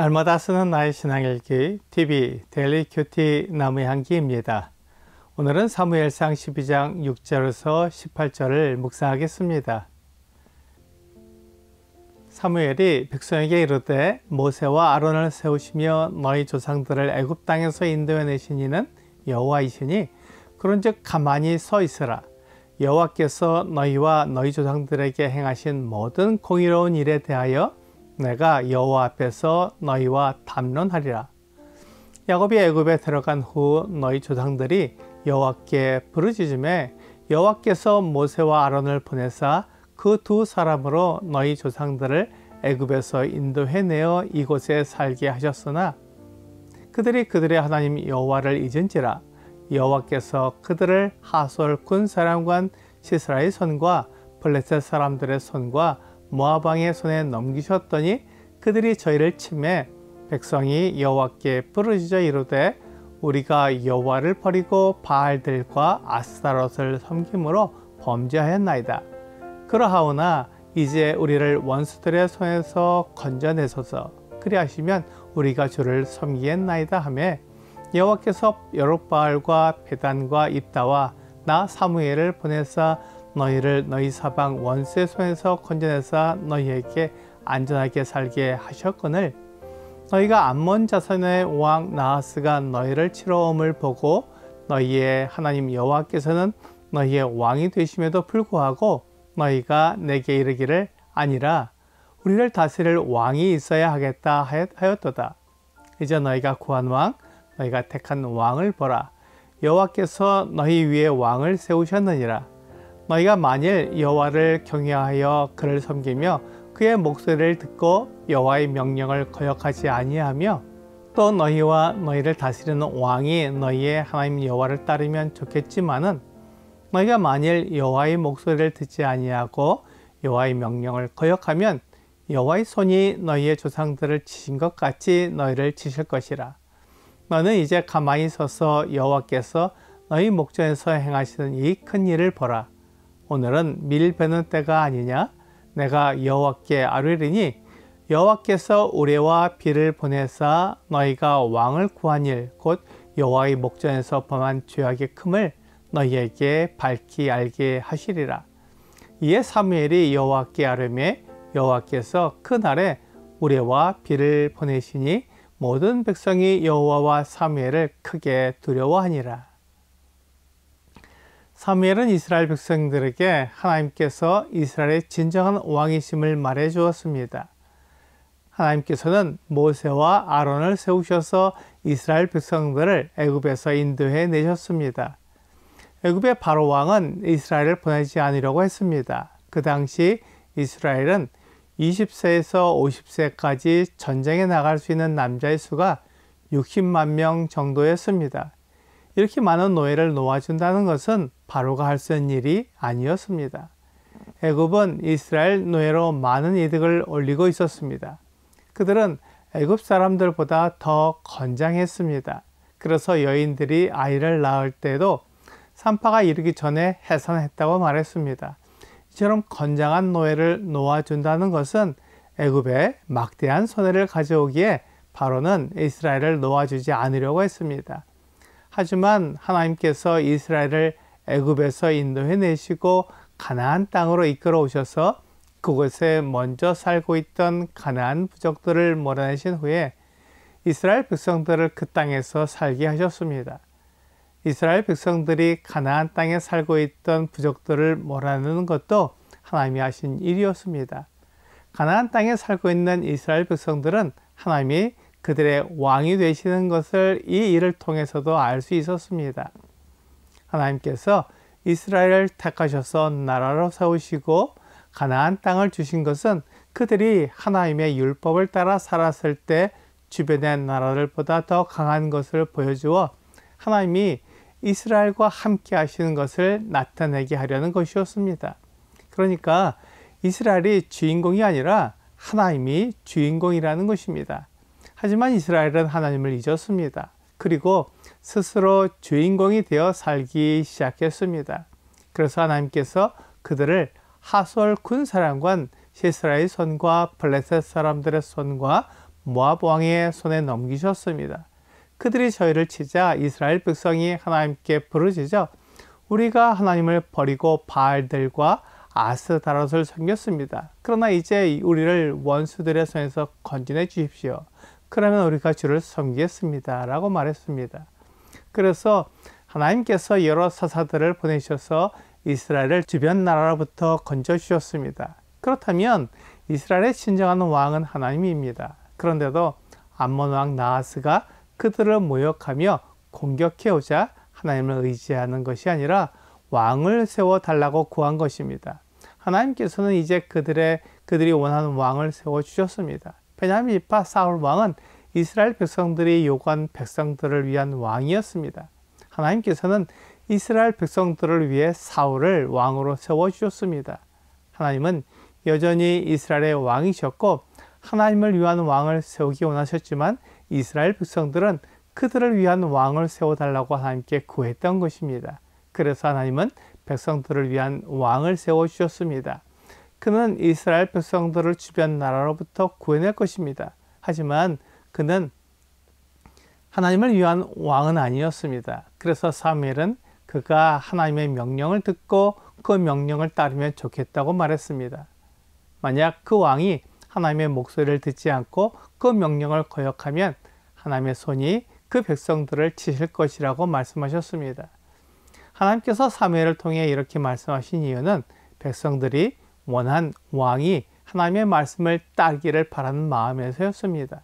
날마다 쓰는 나의 신앙일기 TV 데일리 큐티 나무의 향기입니다. 오늘은 사무엘상 12장 6절에서 18절을 묵상하겠습니다. 사무엘이 백성에게 이르되 모세와 아론을 세우시며 너희 조상들을 애굽 땅에서 인도해 내신 이는 여호와이시니 그런즉 가만히 서 있으라. 여호와께서 너희와 너희 조상들에게 행하신 모든 공의로운 일에 대하여 내가 여호와 앞에서 너희와 담론하리라. 야곱이 애굽에 들어간 후 너희 조상들이 여호와께 부르짖음에 여호와께서 모세와 아론을 보내사 그 두 사람으로 너희 조상들을 애굽에서 인도해내어 이곳에 살게 하셨으나 그들이 그들의 하나님 여호와를 잊은지라. 여호와께서 그들을 하솔 군사령관 시스라의 손과 블레셋 사람들의 손과 모압 왕의 손에 넘기셨더니 그들이 저희를 치매 백성이 여호와께 부르짖어 이르되 우리가 여호와를 버리고 바알들과 아스타롯을 섬김으로 범죄하였나이다. 그러하오나 이제 우리를 원수들의 손에서 건져내소서. 그리하시면 우리가 주를 섬기겠나이다 하매 여호와께서 여룹바알과 베단과 입다와 나 사무엘을 보내사 너희를 너희 사방 원수의 손에서 건져내사 너희에게 안전하게 살게 하셨거늘 너희가 암몬 자손의 왕 나하스가 너희를 치러옴을 보고 너희의 하나님 여호와께서는 너희의 왕이 되심에도 불구하고 너희가 내게 이르기를 아니라 우리를 다스릴 왕이 있어야 하겠다 하였도다. 이제 너희가 구한 왕 너희가 택한 왕을 보라. 여호와께서 너희 위에 왕을 세우셨느니라. 너희가 만일 여호와를 경외하여 그를 섬기며 그의 목소리를 듣고 여호와의 명령을 거역하지 아니하며 또 너희와 너희를 다스리는 왕이 너희의 하나님 여호와를 따르면 좋겠지만은 너희가 만일 여호와의 목소리를 듣지 아니하고 여호와의 명령을 거역하면 여호와의 손이 너희의 조상들을 치신 것 같이 너희를 치실 것이라. 너는 이제 가만히 서서 여호와께서 너희 목전에서 행하시는 이 큰 일을 보라. 오늘은 밀 베는 때가 아니냐? 내가 여호와께 아뢰리니 여호와께서 우레와 비를 보내사 너희가 왕을 구한 일 곧 여호와의 목전에서 범한 죄악의 큼을 너희에게 밝히 알게 하시리라. 이에 사무엘이 여호와께 아뢰매 여호와께서 그 날에 우레와 비를 보내시니 모든 백성이 여호와와 사무엘을 크게 두려워하니라. 사무엘은 이스라엘 백성들에게 하나님께서 이스라엘의 진정한 왕이심을 말해 주었습니다. 하나님께서는 모세와 아론을 세우셔서 이스라엘 백성들을 애굽에서 인도해 내셨습니다. 애굽의 바로 왕은 이스라엘을 보내지 않으려고 했습니다. 그 당시 이스라엘은 20세에서 50세까지 전쟁에 나갈 수 있는 남자의 수가 60만 명 정도였습니다. 이렇게 많은 노예를 놓아준다는 것은 바로가 할 수 있는 일이 아니었습니다. 애굽은 이스라엘 노예로 많은 이득을 올리고 있었습니다. 그들은 애굽 사람들보다 더 건장했습니다. 그래서 여인들이 아이를 낳을 때도 산파가 이르기 전에 해산했다고 말했습니다. 이처럼 건장한 노예를 놓아준다는 것은 애굽에 막대한 손해를 가져오기에 바로는 이스라엘을 놓아주지 않으려고 했습니다. 하지만 하나님께서 이스라엘을 애굽에서 인도해 내시고 가나안 땅으로 이끌어 오셔서 그곳에 먼저 살고 있던 가나안 부족들을 몰아내신 후에 이스라엘 백성들을 그 땅에서 살게 하셨습니다. 이스라엘 백성들이 가나안 땅에 살고 있던 부족들을 몰아내는 것도 하나님이 하신 일이었습니다. 가나안 땅에 살고 있는 이스라엘 백성들은 하나님이 그들의 왕이 되시는 것을 이 일을 통해서도 알 수 있었습니다. 하나님께서 이스라엘을 택하셔서 나라로 세우시고 가나안 땅을 주신 것은 그들이 하나님의 율법을 따라 살았을 때 주변의 나라들보다 더 강한 것을 보여주어 하나님이 이스라엘과 함께 하시는 것을 나타내게 하려는 것이었습니다. 그러니까 이스라엘이 주인공이 아니라 하나님이 주인공이라는 것입니다. 하지만 이스라엘은 하나님을 잊었습니다. 그리고 스스로 주인공이 되어 살기 시작했습니다. 그래서 하나님께서 그들을 하솔 군사령관 시스라의 손과 블레셋 사람들의 손과 모압 왕의 손에 넘기셨습니다. 그들이 저희를 치자 이스라엘 백성이 하나님께 부르짖어 우리가 하나님을 버리고 바알들과 아스다롯을 섬겼습니다. 그러나 이제 우리를 원수들의 손에서 건져내 주십시오. 그러면 우리가 주를 섬기겠습니다. 라고 말했습니다. 그래서 하나님께서 여러 사사들을 보내셔서 이스라엘을 주변 나라로부터 건져주셨습니다. 그렇다면 이스라엘의 진정한 왕은 하나님입니다. 그런데도 암몬 왕 나하스가 그들을 모욕하며 공격해오자 하나님을 의지하는 것이 아니라 왕을 세워달라고 구한 것입니다. 하나님께서는 이제 그들이 원하는 왕을 세워주셨습니다. 베냐민 지파 사울 왕은 이스라엘 백성들이 요구한 백성들을 위한 왕이었습니다. 하나님께서는 이스라엘 백성들을 위해 사울을 왕으로 세워주셨습니다. 하나님은 여전히 이스라엘의 왕이셨고 하나님을 위한 왕을 세우기 원하셨지만 이스라엘 백성들은 그들을 위한 왕을 세워달라고 하나님께 구했던 것입니다. 그래서 하나님은 백성들을 위한 왕을 세워주셨습니다. 그는 이스라엘 백성들을 주변 나라로부터 구해낼 것입니다. 하지만 그는 하나님을 위한 왕은 아니었습니다. 그래서 사무엘은 그가 하나님의 명령을 듣고 그 명령을 따르면 좋겠다고 말했습니다. 만약 그 왕이 하나님의 목소리를 듣지 않고 그 명령을 거역하면 하나님의 손이 그 백성들을 치실 것이라고 말씀하셨습니다. 하나님께서 사무엘을 통해 이렇게 말씀하신 이유는 백성들이 원한 왕이 하나님의 말씀을 따르기를 바라는 마음에서였습니다.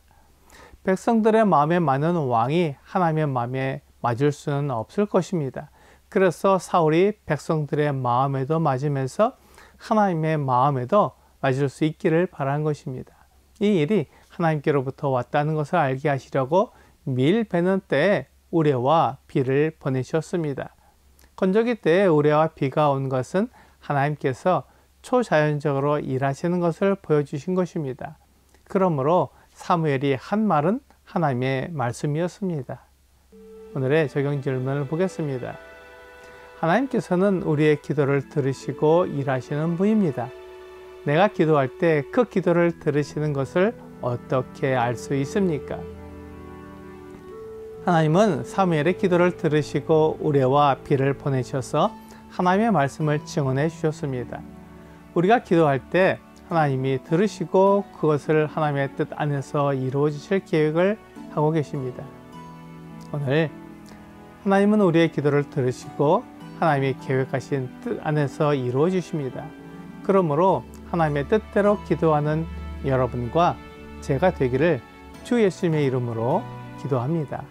백성들의 마음에 맞는 왕이 하나님의 마음에 맞을 수는 없을 것입니다. 그래서 사울이 백성들의 마음에도 맞으면서 하나님의 마음에도 맞을 수 있기를 바란 것입니다. 이 일이 하나님께로부터 왔다는 것을 알게 하시려고 밀 베는 때에 우레와 비를 보내셨습니다. 건조기 때에 우레와 비가 온 것은 하나님께서 초자연적으로 일하시는 것을 보여주신 것입니다. 그러므로 사무엘이 한 말은 하나님의 말씀이었습니다. 오늘의 적용 질문을 보겠습니다. 하나님께서는 우리의 기도를 들으시고 일하시는 분입니다. 내가 기도할 때 그 기도를 들으시는 것을 어떻게 알 수 있습니까? 하나님은 사무엘의 기도를 들으시고 우레와 비를 보내셔서 하나님의 말씀을 증언해 주셨습니다. 우리가 기도할 때 하나님이 들으시고 그것을 하나님의 뜻 안에서 이루어 주실 계획을 하고 계십니다. 오늘 하나님은 우리의 기도를 들으시고 하나님이 계획하신 뜻 안에서 이루어 주십니다. 그러므로 하나님의 뜻대로 기도하는 여러분과 제가 되기를 주 예수님의 이름으로 기도합니다.